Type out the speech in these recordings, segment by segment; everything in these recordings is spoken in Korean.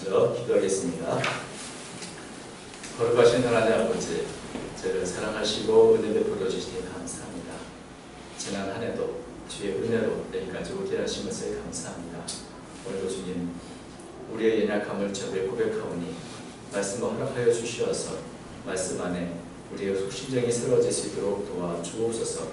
먼저 기도하겠습니다. 거룩하신 하나님 아버지, 저를 사랑하시고 은혜 베풀어 주시니 감사합니다. 지난 한 해도 주의 은혜로 여기까지 오게 하신 것에 감사합니다. 오늘도 주님, 우리의 연약함을 저에 고백하오니 말씀을 허락하여 주시어서 말씀 안에 우리의 속심정이 새로워질 수 있도록 도와주옵소서.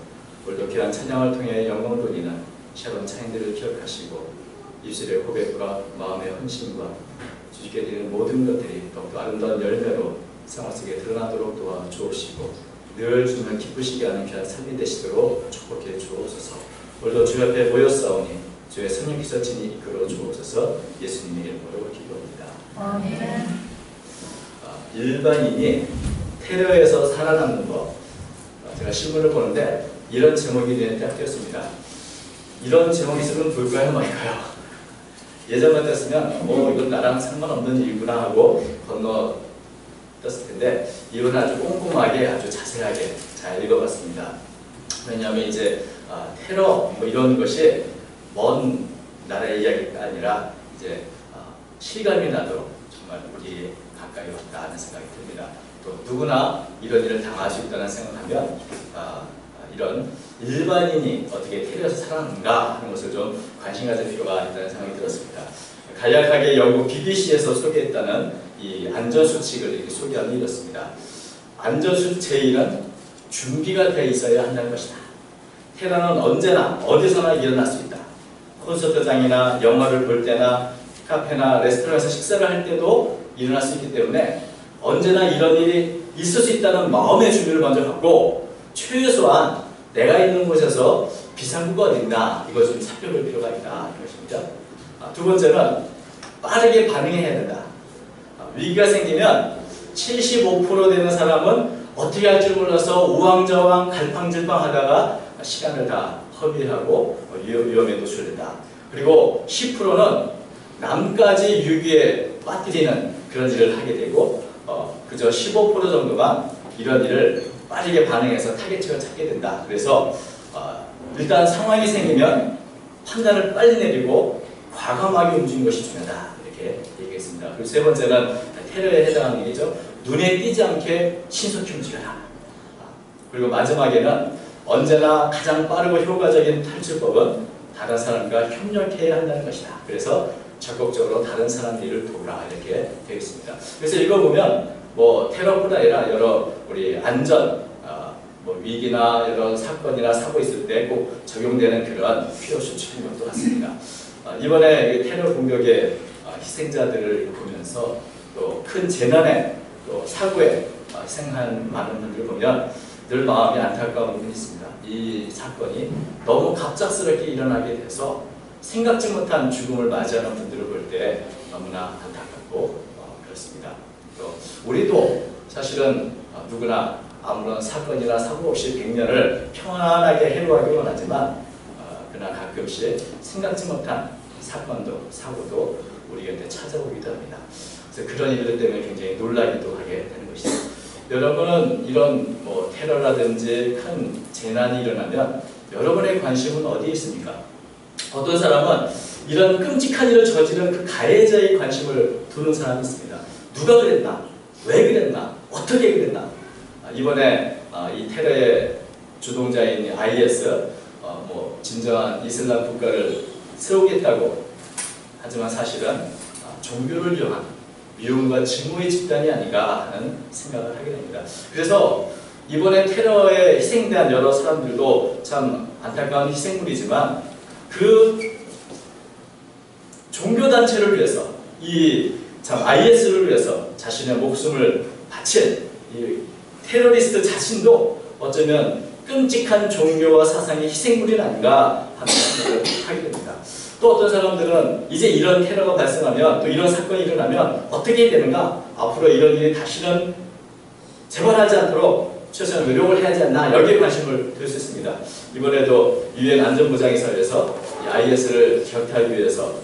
오늘도 귀한 찬양을 통해 영광을 돌리는 샤론 차인들을 기억하시고 입술의 고백과 마음의 헌신과 주께 드리는 모든 것들이 더욱더 아름다운 열매로 생활 속에 드러나도록 도와주옵시고 늘 주님을 기쁘시게 하는 귀한 삶이 되시도록 축복해 주옵소서. 오늘도 주 앞에 모였사오니 주의 성령께서 친히 이끌어 주옵소서. 예수님의 이름으로 기도합니다. 아멘. 일반인이 테러에서 살아남는 것. 제가 신문을 보는데 이런 제목이 눈에 딱 띄었습니다. 이런 제목이 있으면 볼까요 말까요? 예전 같았으면 이건 나랑 상관없는 일구나 하고 건너떴을 텐데 이건 아주 꼼꼼하게 아주 자세하게 잘 읽어봤습니다. 왜냐하면 이제 테러 이런 것이 먼 나라의 이야기가 아니라 이제 실감이 나도록 정말 우리 가까이 왔다 하는 생각이 듭니다. 또 누구나 이런 일을 당할 수 있다는 생각하면 이런 일반인이 어떻게 테러에서 살아남는가 하는 것을 좀 관심 가질 필요가 있다는 생각이 들었습니다. 간략하게 영국 BBC에서 소개했다는 이 안전수칙을 이렇게 소개하면 이렇습니다. 안전수칙 제1은 준비가 되어 있어야 한다는 것이다. 테러는 언제나 어디서나 일어날 수 있다. 콘서트장이나 영화를 볼 때나 카페나 레스토랑에서 식사를 할 때도 일어날 수 있기 때문에 언제나 이런 일이 있을 수 있다는 마음의 준비를 먼저 갖고 최소한 내가 있는 곳에서 비상구가 어딨나 이걸 좀 살펴볼 필요가 있다 이것입니다. 두 번째는 빠르게 반응해야 된다. 위기가 생기면 75% 되는 사람은 어떻게 할 줄 몰라서 우왕좌왕 갈팡질팡 하다가 시간을 다 허비하고 위험에 노출된다. 그리고 10%는 남까지 위기에 빠뜨리는 그런 일을 하게 되고 그저 15% 정도만 이런 일을 빠르게 반응해서 타겟층을 찾게 된다. 그래서 일단 상황이 생기면 판단을 빨리 내리고 과감하게 움직이는 것이 중요하다. 이렇게 얘기했습니다. 그리고 세 번째는 테러에 해당하는 얘기죠. 눈에 띄지 않게 신속히 움직여라. 그리고 마지막에는 언제나 가장 빠르고 효과적인 탈출법은 다른 사람과 협력해야 한다는 것이다. 그래서 적극적으로 다른 사람 일을 도우라 이렇게 되어 있습니다. 그래서 읽어보면 테러뿐 아니라 여러 우리 안전, 위기나 여러 사건이나 사고 있을 때 꼭 적용되는 그런 필요 수칙인 것도 같습니다. 이번에 테러 공격의 희생자들을 보면서 또 큰 재난에 또 사고에 희생한 많은 분들을 보면 늘 마음이 안타까운 분이 있습니다. 이 사건이 너무 갑작스럽게 일어나게 돼서 생각지 못한 죽음을 맞이하는 분들을 볼 때 너무나 안타깝고 그렇습니다. 또 우리도 사실은 누구나 아무런 사건이나 사고 없이 100년을 평안하게 해로하기 원하지만 그러나 가끔씩 생각지 못한 사건도 사고도 우리 곁에 찾아오기도 합니다. 그래서 그런 일들 때문에 굉장히 놀라기도 하게 되는 것이죠. 여러분은 이런 테러라든지 큰 재난이 일어나면 여러분의 관심은 어디에 있습니까? 어떤 사람은 이런 끔찍한 일을 저지른 그 가해자의 관심을 두는 사람이 있습니다. 누가 그랬나? 왜 그랬나? 어떻게 그랬나? 이번에 이 테러의 주동자인 IS, 진정한 이슬람 국가를 세우겠다고 하지만 사실은 종교를 이용한 미움과 증오의 집단이 아닌가 하는 생각을 하게 됩니다. 그래서 이번에 테러에 희생된 여러 사람들도 참 안타까운 희생물이지만 그 종교단체를 위해서 IS를 위해서 자신의 목숨을 바친 이 테러리스트 자신도 어쩌면 끔찍한 종교와 사상의 희생물이 아닌가 하는 생각을 하게 됩니다. 또 어떤 사람들은 이제 이런 테러가 발생하면 또 이런 사건이 일어나면 어떻게 해야 되는가? 앞으로 이런 일이 다시는 재발하지 않도록 최소한 노력을 해야 하지 않나? 여기에 관심을 둘 수 있습니다. 이번에도 UN 안전보장이사회에서 IS를 격퇴하기 위해서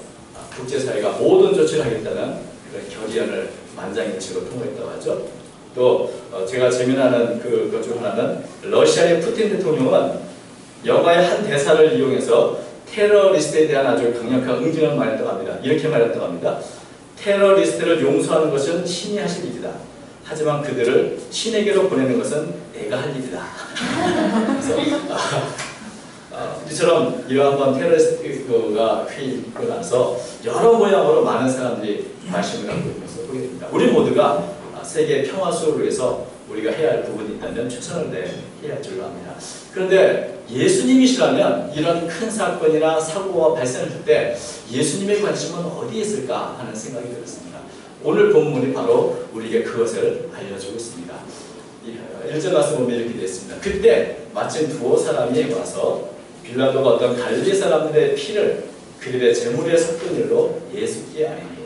국제사회가 모든 조치를 하겠다는 그런 결의안을 만장일치로 통과했다고 하죠. 또 제가 재미나는 그것 중 하나는 러시아의 푸틴 대통령은 영화의 한 대사를 이용해서 테러리스트에 대한 아주 강력한 응징을 말했다고 합니다. 이렇게 말했다고 합니다. 테러리스트를 용서하는 것은 신이 하실 일이다. 하지만 그들을 신에게로 보내는 것은 내가 할 일이다. 그래서 이처럼 이러한 테러리스트가 휘입고 나서 여러 모양으로 많은 사람들이 관심을 갖고 있는 것을 보게 됩니다. 우리 모두가 세계 평화 수호를 위해서 우리가 해야 할 부분이 있다면 최선을 다해야 할 줄로 압니다. 그런데 예수님이시라면 이런 큰 사건이나 사고가 발생할 때 예수님의 관심은 어디에 있을까 하는 생각이 들었습니다. 오늘 본문이 바로 우리에게 그것을 알려주고 있습니다. 1절 말씀 보면 이렇게 되어 있습니다. 그때 마침 두어 사람이 와서 빌라도가 어떤 갈릴리 사람들의 피를 그들의 제물에 섞은 일로 예수께 아뢰니.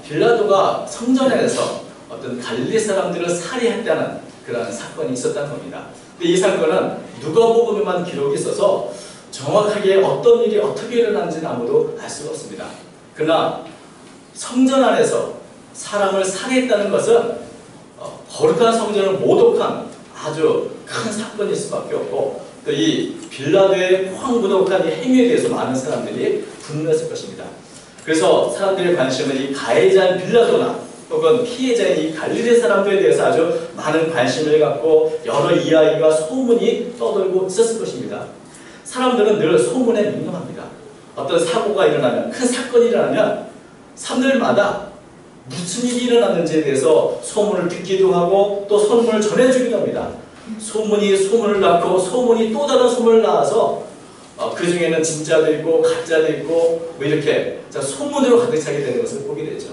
빌라도가 성전 안에서 어떤 갈릴리 사람들을 살해했다는 그런 사건이 있었다는 겁니다. 근데 이 사건은 누가복음에만 기록이 있어서 정확하게 어떤 일이 어떻게 일어났는지는 아무도 알 수가 없습니다. 그러나 성전 안에서 사람을 살해했다는 것은 거룩한 성전을 모독한 아주 큰 사건일 수밖에 없고, 또 이 빌라도의 포항무독한 이 행위에 대해서 많은 사람들이 분노했을 것입니다. 그래서 사람들의 관심은 이 가해자인 빌라도나 혹은 피해자인 이 갈릴리 사람들에 대해서 아주 많은 관심을 갖고 여러 이야기가 소문이 떠돌고 있었을 것입니다. 사람들은 늘 소문에 민감합니다. 어떤 사고가 일어나면, 큰 사건이 일어나면 사람들마다 무슨 일이 일어났는지에 대해서 소문을 듣기도 하고 또 소문을 전해주기도 합니다. 소문이 소문을 낳고 소문이 또 다른 소문을 낳아서 그 중에는 진짜도 있고 가짜도 있고 뭐 이렇게 소문으로 가득 차게 되는 것을 보게 되죠.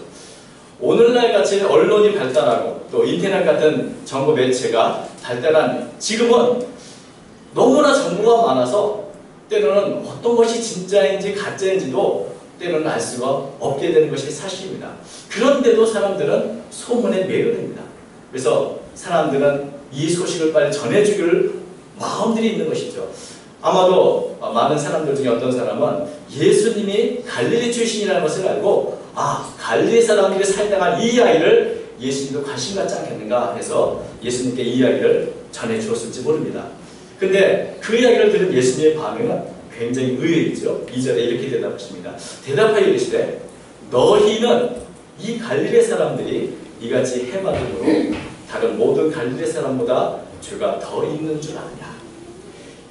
오늘날 같이 언론이 발달하고 또 인터넷 같은 정보 매체가 발달한 지금은 너무나 정보가 많아서 때로는 어떤 것이 진짜인지 가짜인지도 때로는 알 수가 없게 되는 것이 사실입니다. 그런데도 사람들은 소문에 매료됩니다. 그래서 사람들은 이 소식을 빨리 전해주기를 마음들이 있는 것이죠. 아마도 많은 사람들 중에 어떤 사람은 예수님이 갈릴리 출신이라는 것을 알고 갈릴리 사람들이 살다가 이 이야기를 예수님도 관심 갖지 않겠는가 해서 예수님께 이 이야기를 전해주었을지 모릅니다. 근데 그 이야기를 들은 예수님의 반응은 굉장히 의외이죠. 2절에 이렇게 대답하십니다. 대답하여 이르시되 너희는 이 갈릴리 사람들이 이같이 해마름으로 다른 모든 갈릴리 사람보다 죄가 더 있는 줄 아느냐.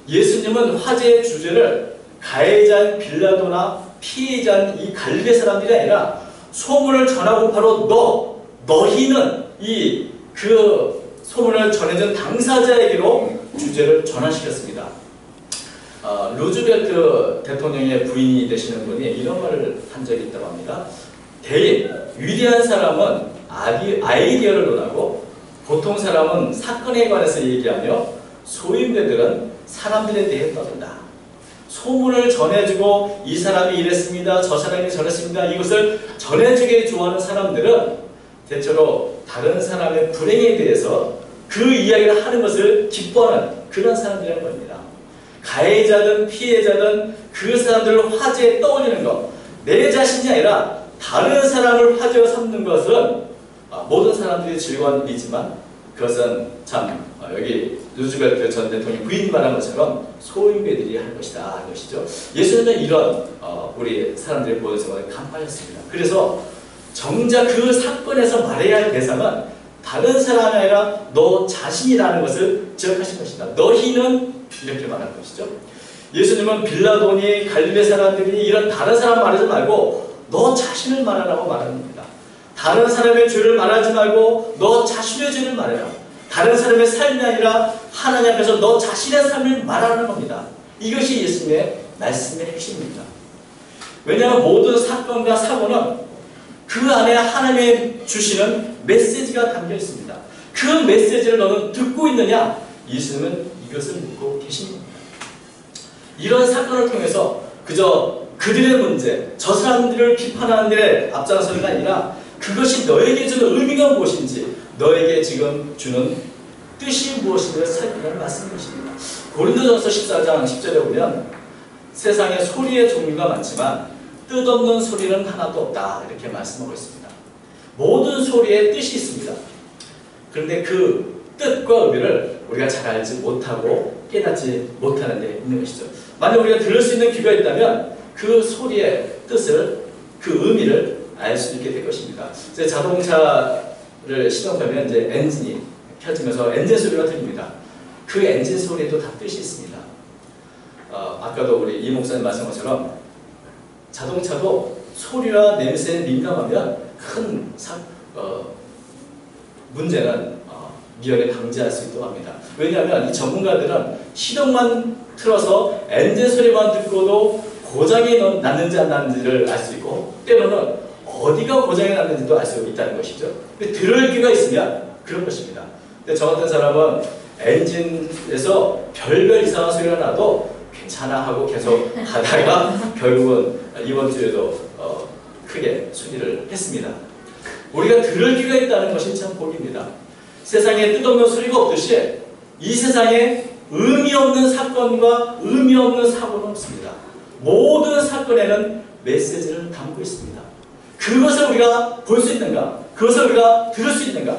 예수님은 화제의 주제를 가해자인 빌라도나 피해자인 이 갈릴리 사람들이 아니라 소문을 전하고 바로 너희는 그 소문을 전해준 당사자에게로 주제를 전환시켰습니다. 루즈벨트 대통령의 부인이 되시는 분이 이런 말을 한 적이 있다고 합니다. 대인, 위대한 사람은 아이디어를 논하고 보통 사람은 사건에 관해서 얘기하며 소인배들은 사람들에 대해 떠든다. 소문을 전해주고 이 사람이 이랬습니다. 저 사람이 저랬습니다. 이것을 전해주게 좋아하는 사람들은 대체로 다른 사람의 불행에 대해서 그 이야기를 하는 것을 기뻐하는 그런 사람들이라는 겁니다. 가해자든 피해자든 그 사람들을 화제에 떠올리는 것, 내 자신이 아니라 다른 사람을 화제로 삼는 것은 모든 사람들이 즐거운 일이지만 그것은 참 여기 루즈벨트 전 대통령 부인이 말한 것처럼 소인배들이 할 것이다 하는 것이죠. 예수님은 이런 우리 사람들의 보여서 간파하셨습니다. 그래서 정작 그 사건에서 말해야 할 대상은 다른 사람이 아니라 너 자신이라는 것을 지적하신 것이다. 너희는 이렇게 말한 것이죠. 예수님은 빌라도니 갈릴리 사람들이 이런 다른 사람 말하지 말고 너 자신을 말하라고 말하는 겁니다. 다른 사람의 죄를 말하지 말고 너 자신의 죄를 말해라. 다른 사람의 삶이 아니라 하나님 앞에서 너 자신의 삶을 말하는 겁니다. 이것이 예수님의 말씀의 핵심입니다. 왜냐하면 모든 사건과 사고는 그 안에 하나님의 주시는 메시지가 담겨 있습니다. 그 메시지를 너는 듣고 있느냐? 예수님은 이것을 묻고 계십니다. 이런 사건을 통해서 그저 그들의 문제, 저 사람들을 비판하는 데 앞장서는 아니라 그것이 너에게 주는 의미가 무엇인지, 너에게 지금 주는 뜻이 무엇인지를 살피는 말씀이십니다. 고린도전서 14장 10절에 보면 세상에 소리의 종류가 많지만 뜻없는 소리는 하나도 없다 이렇게 말씀하고 있습니다. 모든 소리에 뜻이 있습니다. 그런데 그 뜻과 의미를 우리가 잘 알지 못하고 깨닫지 못하는 데 있는 것이죠. 만약 우리가 들을 수 있는 귀가 있다면 그 소리의 뜻을, 그 의미를 알 수 있게 될 것입니다. 이제 자동차를 시동하면 이제 엔진이 켜지면서 엔진 소리가 들립니다. 그 엔진 소리에도 다 뜻이 있습니다. 아까도 우리 이 목사님 말씀한 것처럼 자동차도 소리와 냄새에 민감하면 큰 문제는 미연에 방지할 수 있다고 합니다. 왜냐하면 이 전문가들은 시동만 틀어서 엔진 소리만 듣고도 고장이 났는지 안 났는지를 알 수 있고 때로는 어디가 고장이 났는지도 알 수 있다는 것이죠. 들을 귀가 있으면 그런 것입니다. 근데 저 같은 사람은 엔진에서 별별 이상한 소리가 나도 괜찮아 하고 계속 가다가 결국은 이번 주에도 크게 수리를 했습니다. 우리가 들을 귀가 있다는 것이 참 복입니다. 세상에 뜻없는 소리가 없듯이 이 세상에 의미 없는 사건과 의미 없는 사고는 없습니다. 모든 사건에는 메시지를 담고 있습니다. 그것을 우리가 볼 수 있는가? 그것을 우리가 들을 수 있는가?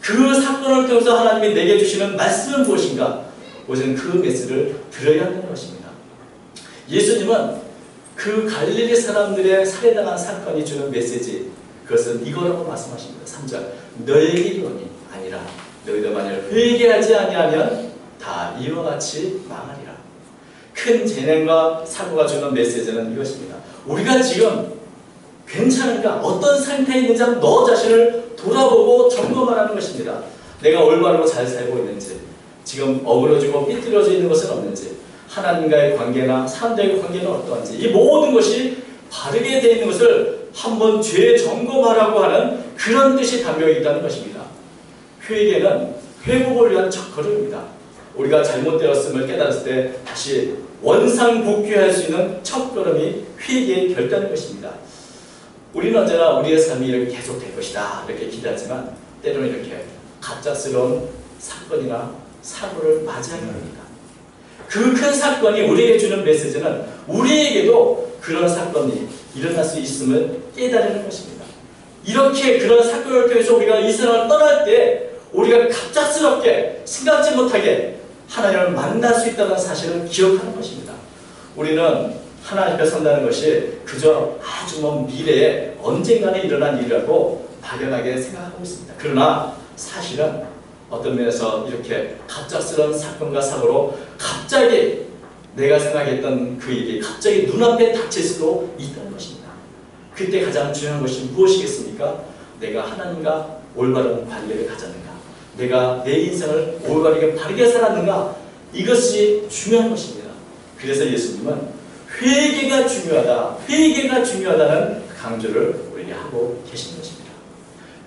그 사건을 통해서 하나님이 내게 주시는 말씀은 무엇인가? 우선 그 메시지를 들어야 한다는 것입니다. 예수님은 그 갈릴리 사람들의 살해당한 사건이 주는 메시지, 그것은 이거라고 말씀하십니다. 3절, 너에게 이르노니 아니라 너희도 만일 회개하지 아니하면 다 이와 같이 망하리라. 큰 재난과 사고가 주는 메시지는 이것입니다. 우리가 지금 괜찮은가? 어떤 상태에 있는지 한번 너 자신을 돌아보고 점검하라는 것입니다. 내가 올바르고 잘 살고 있는지, 지금 어그러지고 삐뚤어져 있는 것은 없는지, 하나님과의 관계나 사람들과의 관계는 어떠한지, 이 모든 것이 바르게 되어 있는 것을 한번 죄 점검하라고 하는 그런 뜻이 담겨 있다는 것입니다. 회개는 회복을 위한 첫걸음입니다. 우리가 잘못되었음을 깨달았을 때 다시 원상복귀할 수 있는 첫걸음이 회개의 결단인 것입니다. 우리는 언제나 우리의 삶이 이렇게 계속될 것이다 이렇게 기대하지만 때로는 이렇게 갑작스러운 사건이나 사고를 맞이하게 됩니다. 그 큰 사건이 우리에게 주는 메시지는 우리에게도 그런 사건이 일어날 수 있음을 깨달는 것입니다. 이렇게 그런 사건을 통해서 우리가 이 세상을 떠날 때 우리가 갑작스럽게 생각지 못하게 하나님을 만날 수 있다는 사실을 기억하는 것입니다. 우리는 하나님 앞에 선다는 것이 그저 아주 먼 미래에 언젠가는 일어난 일이라고 막연하게 생각하고 있습니다. 그러나 사실은 어떤 면에서 이렇게 갑작스러운 사건과 사고로 갑자기 내가 생각했던 그 일이 갑자기 눈앞에 닥칠 수도 있다는 것입니다. 그때 가장 중요한 것이 무엇이겠습니까? 내가 하나님과 올바른 관계를 가졌는가? 내가 내 인생을 올바르게 바르게 살았는가? 이것이 중요한 것입니다. 그래서 예수님은 회개가 중요하다, 회개가 중요하다는 강조를 우리에게 하고 계신 것입니다.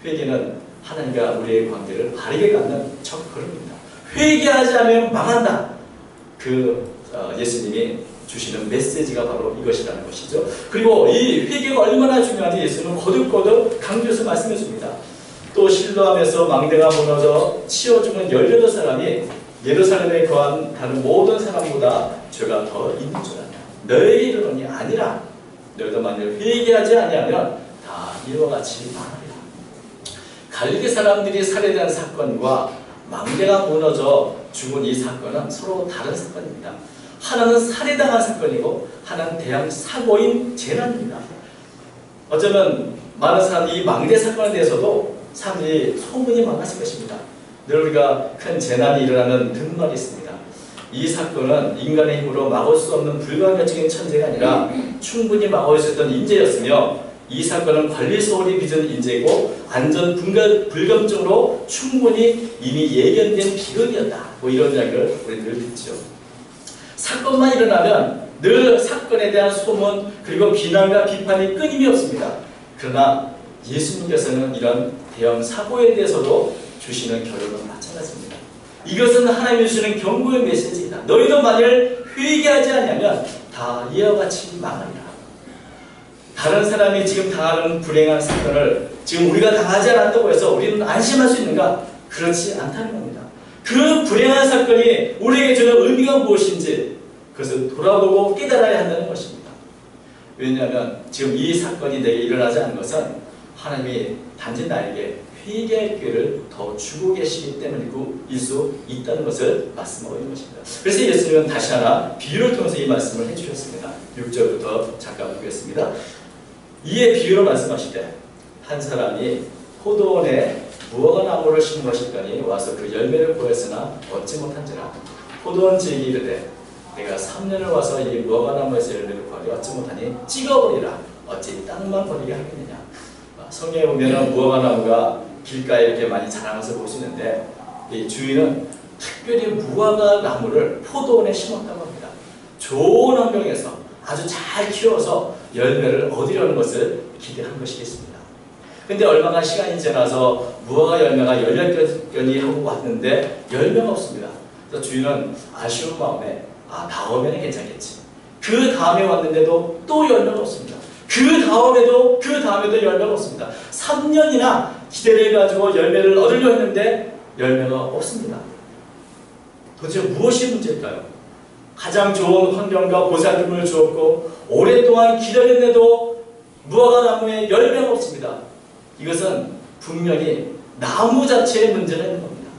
회개는 하나님과 우리의 관계를 바르게 갖는 첫걸음입니다. 회개하지 않으면 망한다. 예수님이 주시는 메시지가 바로 이것이라는 것이죠. 그리고 이 회개가 얼마나 중요한지 예수님은 거듭거듭 강조해서 말씀해 줍니다. 또 실로암에서 망대가 무너져 치어 죽은 18사람이 예루살렘에 거한 다른 모든 사람보다 죄가 더 있는 줄 아냐. 너에게 이르노니 아니라 너희도 만일 회개하지 아니하면 다 이와 같이 망하리라. 갈릴리 사람들이 살해된 사건과 망대가 무너져 죽은 이 사건은 서로 다른 사건입니다. 하나는 살해당한 사건이고 하나는 대형 사고인 재난입니다. 어쩌면 많은 사람들이 이 망대 사건에 대해서도 사람들이 소문이 많았을 것입니다. 늘 우리가 큰 재난이 일어나는 든말이 있습니다. 이 사건은 인간의 힘으로 막을 수 없는 불가결적인 천재가 아니라 충분히 막을 수 있던 인재였으며 이 사건은 관리 소홀히 빚은 인재고 안전 불감증으로 충분히 이미 예견된 비극이었다. 뭐 이런 이야기를 우리 늘 듣죠. 사건만 일어나면 늘 사건에 대한 소문 그리고 비난과 비판이 끊임이 없습니다. 그러나 예수님께서는 이런 대형 사고에 대해서도 주시는 결론은 마찬가지입니다. 이것은 하나님이 주시는 경고의 메시지이다. 너희도 만일 회개하지 않으면 다 이와 같이 망하리라. 다른 사람이 지금 당하는 불행한 사건을 지금 우리가 당하지 않았다고 해서 우리는 안심할 수 있는가? 그렇지 않다는 겁니다. 그 불행한 사건이 우리에게 주는 의미가 무엇인지 그것을 돌아보고 깨달아야 한다는 것입니다. 왜냐하면 지금 이 사건이 내게 일어나지 않은 것은 하나님이 단지 나에게 회개할 기회를 더 주고 계시기 때문일 수 있다는 것을 말씀하고 있는 것입니다. 그래서 예수님은 다시 하나 비유를 통해서 이 말씀을 해주셨습니다. 6절부터 잠깐 보겠습니다. 이에 비유로 말씀하시되 한 사람이 포도원에 무화과 나무를 심은 것이더니 와서 그 열매를 보았으나 얻지 못한지라. 포도원 지기 이르되 내가 3년을 와서 이 무화과 나무에서 열매를 구하려 얻지 못하니 찍어버리라. 어찌 땅만 버리게 하겠느냐. 성경에 보면 무화과 나무가 길가에 이렇게 많이 자라면서 보시는데 이 주인은 특별히 무화과 나무를 포도원에 심었다고 합니다. 좋은 환경에서 아주 잘 키워서 열매를 얻으려는 것을 기대한 것이겠습니다. 근데 얼마나 시간이 지나서 무화과 열매가 18견이 하고 왔는데 열매가 없습니다. 그래서 주인은 아쉬운 마음에 다음에는 괜찮겠지. 그 다음에 왔는데도 또 열매가 없습니다. 그 다음에도 열매가 없습니다. 3년이나 기대를 가지고 열매를 얻으려 했는데 열매가 없습니다. 도대체 무엇이 문제일까요? 가장 좋은 환경과 보살핌을 주었고 오랫동안 기다렸는데도 무화과 나무에 열매가 없습니다. 이것은 분명히 나무 자체의 문제가 있는 겁니다.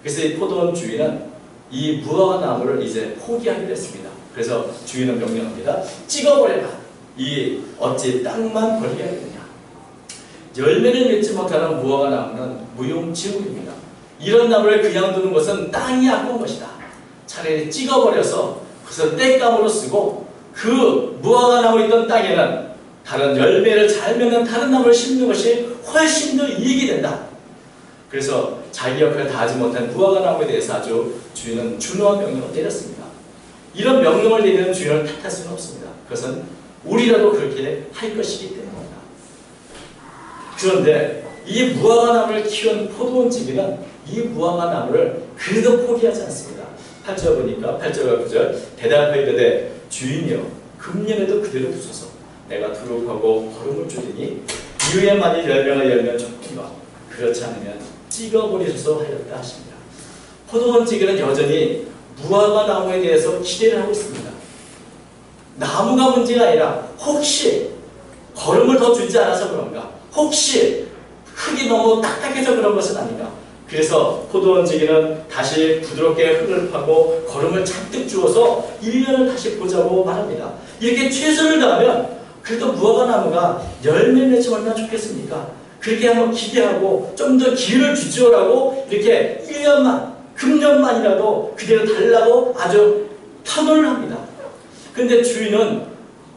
그래서 이 포도원 주인은 이 무화과 나무를 이제 포기하기로 했습니다. 그래서 주인은 명령합니다. 찍어버려라. 이 어찌 땅만 버리게 하겠느냐. 열매를 맺지 못하는 무화과 나무는 무용지물입니다. 이런 나무를 그냥 두는 것은 땅이 아까운 것이다. 차라리 찍어버려서 그것을 땔감으로 쓰고 그 무화과 나무 있던 땅에는 다른 열매를 잘 맺는 다른 나무를 심는 것이 훨씬 더 이익이 된다. 그래서 자기 역할을 다하지 못한 무화과 나무에 대해서 아주 주인은 준엄한 명령을 내렸습니다. 이런 명령을 내리는 주인을 탓할 수는 없습니다. 그것은 우리라도 그렇게 할 것이기 때문입니다. 그런데 이 무화과 나무를 키운 포도원 지기는 이 무화과 나무를 그래도 포기하지 않습니다. 8절 보니까 8절과 9절 대답하여 이르되 주인이여 금년에도 그대로 두소서. 내가 두릅하고 거름을 줄이니 이후에 만일 열매가 열면 좋구나. 그렇지 않으면 찍어버리소서 하였다 하십니다. 포도원 지기는 여전히 무화과 나무에 대해서 기대를 하고 있습니다. 나무가 문제가 아니라 혹시 거름을 더 주지 않아서 그런가? 혹시 흙이 너무 딱딱해서 그런 것은 아닌가? 그래서 포도원 지기는 다시 부드럽게 흙을 파고 거름을 잔뜩 주어서 1년을 다시 보자고 말합니다. 이렇게 최선을 다하면 그래도 무화과 나무가 열매 맺으면 얼마나 좋겠습니까? 그렇게 한번 기대하고 좀 더 기회를 주지오라고 이렇게 1년만, 금년만이라도 그대로 달라고 아주 탄원을 합니다. 그런데 주인은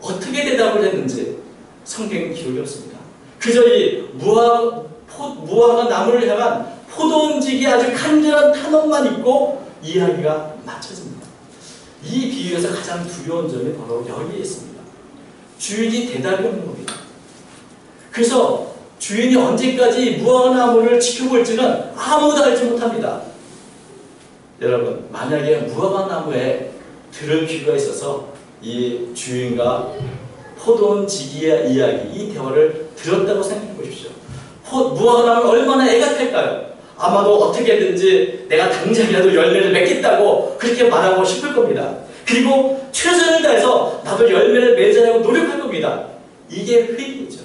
어떻게 대답을 했는지 성경 기록이 없습니다. 그저 이 무화과 나무를 향한 포도원지기의 아주 간절한 탄원만 있고 이야기가 맞춰집니다. 이 비유에서 가장 두려운 점이 바로 여기에 있습니다. 주인이 대답이 없는 겁니다. 그래서 주인이 언제까지 무화과 나무를 지켜볼지는 아무도 알지 못합니다. 여러분, 만약에 무화과 나무에 들을 귀가 있어서 이 주인과 포도원 지기의 이야기, 이 대화를 들었다고 생각해 보십시오. 무화과 나무는 얼마나 애가 탈까요? 아마도 어떻게든지 내가 당장이라도 열매를 맺겠다고 그렇게 말하고 싶을 겁니다. 그리고 최선을 다해서 나도 열매를 맺으려고 노력할 겁니다. 이게 회의죠.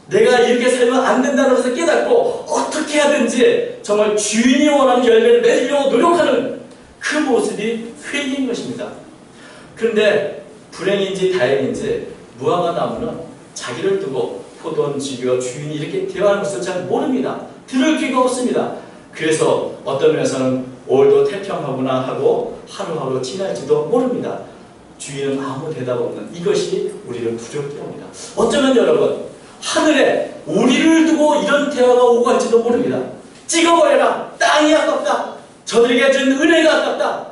내가 이렇게 살면 안 된다는 것을 깨닫고 어떻게 하든지 정말 주인이 원하는 열매를 맺으려고 노력하는 그 모습이 회의인 것입니다. 그런데 불행인지 다행인지 무화과 나무는 자기를 두고 포도원 지기와 주인이 이렇게 대화하는 것을 잘 모릅니다. 들을 귀가 없습니다. 그래서 어떤 면에서는 올도 태평하구나 하고 하루하루 지날지도 모릅니다. 주인은 아무 대답 없는 이것이 우리를 두렵게 합니다. 어쩌면 여러분, 하늘에 우리를 두고 이런 대화가 오고 할지도 모릅니다. 찍어버려라. 땅이 아깝다. 저들에게 준 은혜가 아깝다.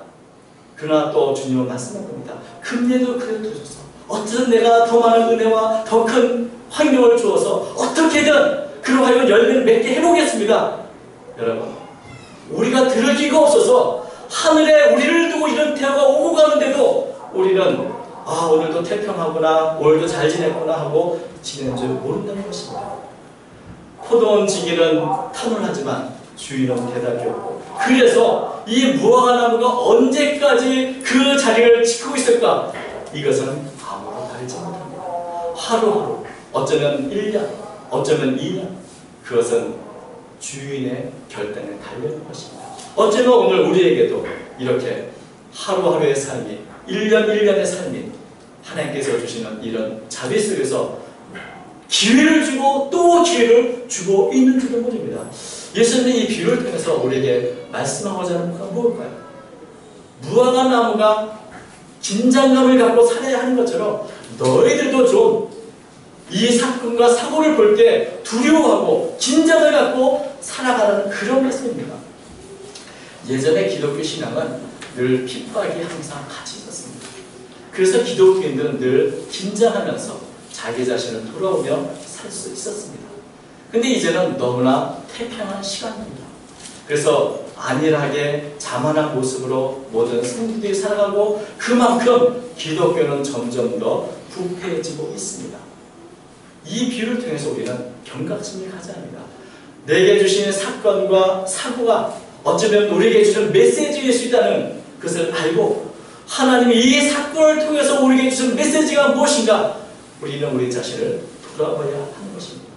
그러나 또 주님은 말씀할 겁니다. 금년도 그래 두소서. 어쨌든 내가 더 많은 은혜와 더 큰 환경을 주어서 어떻게든 그러하여 열매를 맺게 해보겠습니다. 여러분, 우리가 들을 귀가 없어서 하늘에 우리를 두고 이런 대화가 오고 가는데도 우리는 오늘도 태평하구나, 오늘도 잘 지냈구나 하고 지내는 줄 모른다는 것입니다. 포도원 지기는 탄원하지만 주인은 대답이 없고, 그래서 이 무화과 나무가 언제까지 그 자리를 지키고 있을까? 이것은 아무도 알지 못합니다. 하루하루, 어쩌면 1년, 어쩌면 2년, 그것은 주인의 결단에 달려있는 것입니다. 어쩌면 오늘 우리에게도 이렇게 하루하루의 삶이, 1년 1년의 삶이 하나님께서 주시는 이런 자비 속에서 기회를 주고 또 기회를 주고 있는 줄을 모릅니다. 예수님은 이 비유를 통해서 우리에게 말씀하고자 하는 것은 무엇일까요? 무화과 나무가 긴장감을 갖고 살아야 하는 것처럼 너희들도 좀 이 사건과 사고를 볼 때 두려워하고 긴장을 갖고 살아가라는 그런 말씀입니다. 예전에 기독교 신앙은 늘 핍박이 항상 같이 있었습니다. 그래서 기독교인들은 늘 긴장하면서 자기 자신을 돌아오며 살 수 있었습니다. 근데 이제는 너무나 태평한 시간입니다. 그래서 안일하게 자만한 모습으로 모든 성도들이 살아가고 그만큼 기독교는 점점 더 부패해지고 있습니다. 이 비유를 통해서 우리는 경각심을 가져야 합니다. 내게 주신 사건과 사고가 어쩌면 우리에게 주신 메시지일 수 있다는 것을 알고 하나님이 이 사건을 통해서 우리에게 주신 메시지가 무엇인가 우리는 우리 자신을 돌아봐야 하는 것입니다.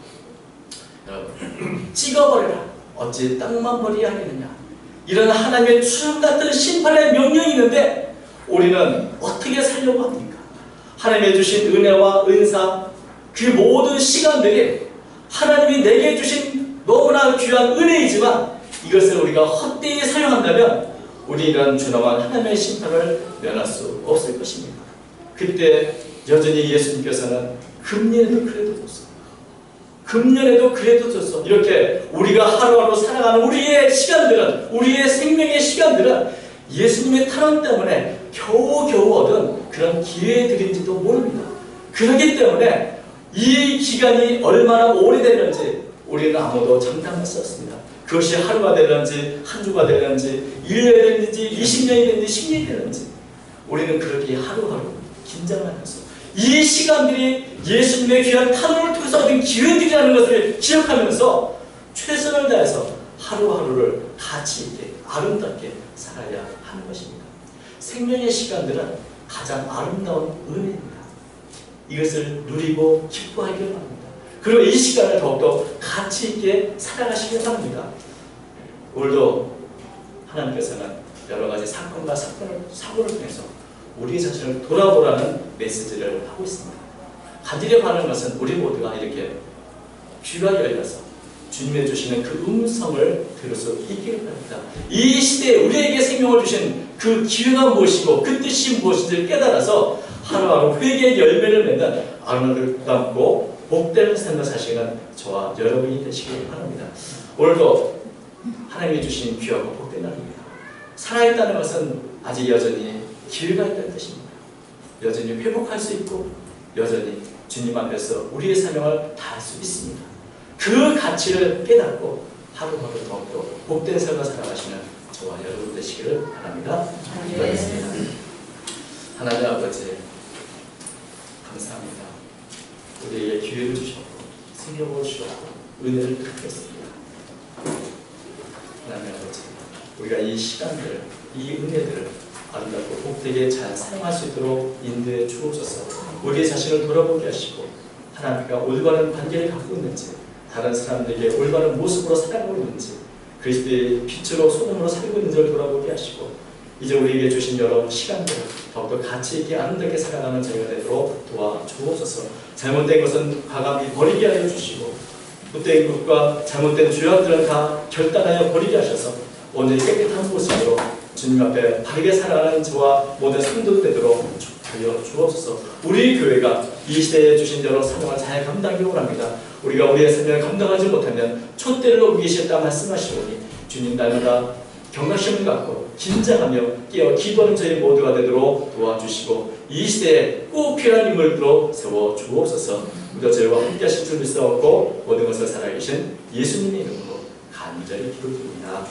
여러분, 찍어버려라. 어찌 땅만 버리야 하겠느냐. 이런 하나님의 추름 같은 심판의 명령이 있는데 우리는 어떻게 살려고 합니까? 하나님이 주신 은혜와 은사 그 모든 시간들이 하나님이 내게 주신 너무나 귀한 은혜이지만 이것을 우리가 헛되이 사용한다면 우리는 준엄한 하나님의 심판을 면할 수 없을 것입니다. 그때 여전히 예수님께서는 금년에도 그래도 줬어. 금년에도 그래도 줬어. 이렇게 우리가 하루하루 살아가는 우리의 시간들은 우리의 생명의 시간들은 예수님의 탄원 때문에 겨우겨우 얻은 그런 기회들인지도 모릅니다. 그렇기 때문에 이 기간이 얼마나 오래됐는지 우리는 아무도 장담할 수 없습니다. 그것이 하루가 되는지 한 주가 되는지 1년이 되는지 20년이 되는지 10년이 되는지 우리는 그렇게 하루하루 긴장하면서 이 시간들이 예수님의 귀한 탄원을 통해서 얻은 기회들이라는 것을 기억하면서 최선을 다해서 하루하루를 가치 있게 아름답게 살아야 하는 것입니다. 생명의 시간들은 가장 아름다운 은혜입니다. 이것을 누리고 기뻐하기를 바랍니다. 그리고 이 시간을 더욱더 가치 있게 살아가시길 바랍니다. 오늘도 하나님께서는 여러 가지 사건과 사고를 통해서 우리 자신을 돌아보라는 메시지를 하고 있습니다. 간절히 바라는 것은 우리 모두가 이렇게 귀가 열려서 주님의 주시는 그 음성을 들을 수 있기를 바랍니다. 이 시대에 우리에게 생명을 주신 그 기회가 무엇이고 그 뜻이 무엇인지를 깨달아서 하루하루 회개의 열매를 맺는 아름답고 복되는 삶을 사시는 저와 여러분이 되시길 바랍니다. 오늘도 하나님이 주신 귀하고 복된 날입니다. 살아있다는 것은 아직 여전히 기회가 있다는 뜻입니다. 여전히 회복할 수 있고 여전히 주님 앞에서 우리의 사명을 다할 수 있습니다. 그 가치를 깨닫고 하루하루 더욱더 복된 삶을 살아가시는 저와 여러분 되시기를 바랍니다. 기도하겠습니다. 하나님 아버지 감사합니다. 우리에게 기회를 주셨고 생명을 주셨고 은혜를 베푸셨습니다. 하나님 아버지 우리가 이 시간들 이 은혜들을 아름답고 복되게 잘 사용할 수 있도록 인도해 주옵소서. 우리 자신을 돌아보게 하시고 하나님과 올바른 관계를 갖고 있는지 다른 사람들에게 올바른 모습으로 살아가고 있는지 그리스도의 빛으로 소금으로 살고 있는지를 돌아보게 하시고 이제 우리에게 주신 여러 시간들을 더욱더 가치 있게 아름답게 살아가는 저희가 되도록 도와주옵소서. 잘못된 것은 과감히 버리게 하여 주시고 못된 것과 잘못된 죄악들은 다 결단하여 버리게 하셔서 오늘 깨끗한 모습으로 주님 앞에 바르게 살아가는 저와 모든 성도들 되도록 하여 주옵소서. 우리 교회가 이 시대에 주신 여러 사명을 잘 감당하기 원합니다. 우리가 우리의 사명을 감당하지 못하면 촛대를 옮기시겠다 말씀하시오니 주님 날마다 경각심을 갖고 긴장하며 깨어 기도하는 저희 모두가 되도록 도와주시고 이 시대에 꼭 필요한 인물들로 세워 주옵소서. 우리가 저희와 함께 하실 줄 믿사옵고 모든 것을 살아계신 예수님의 이름으로 간절히 기도드립니다.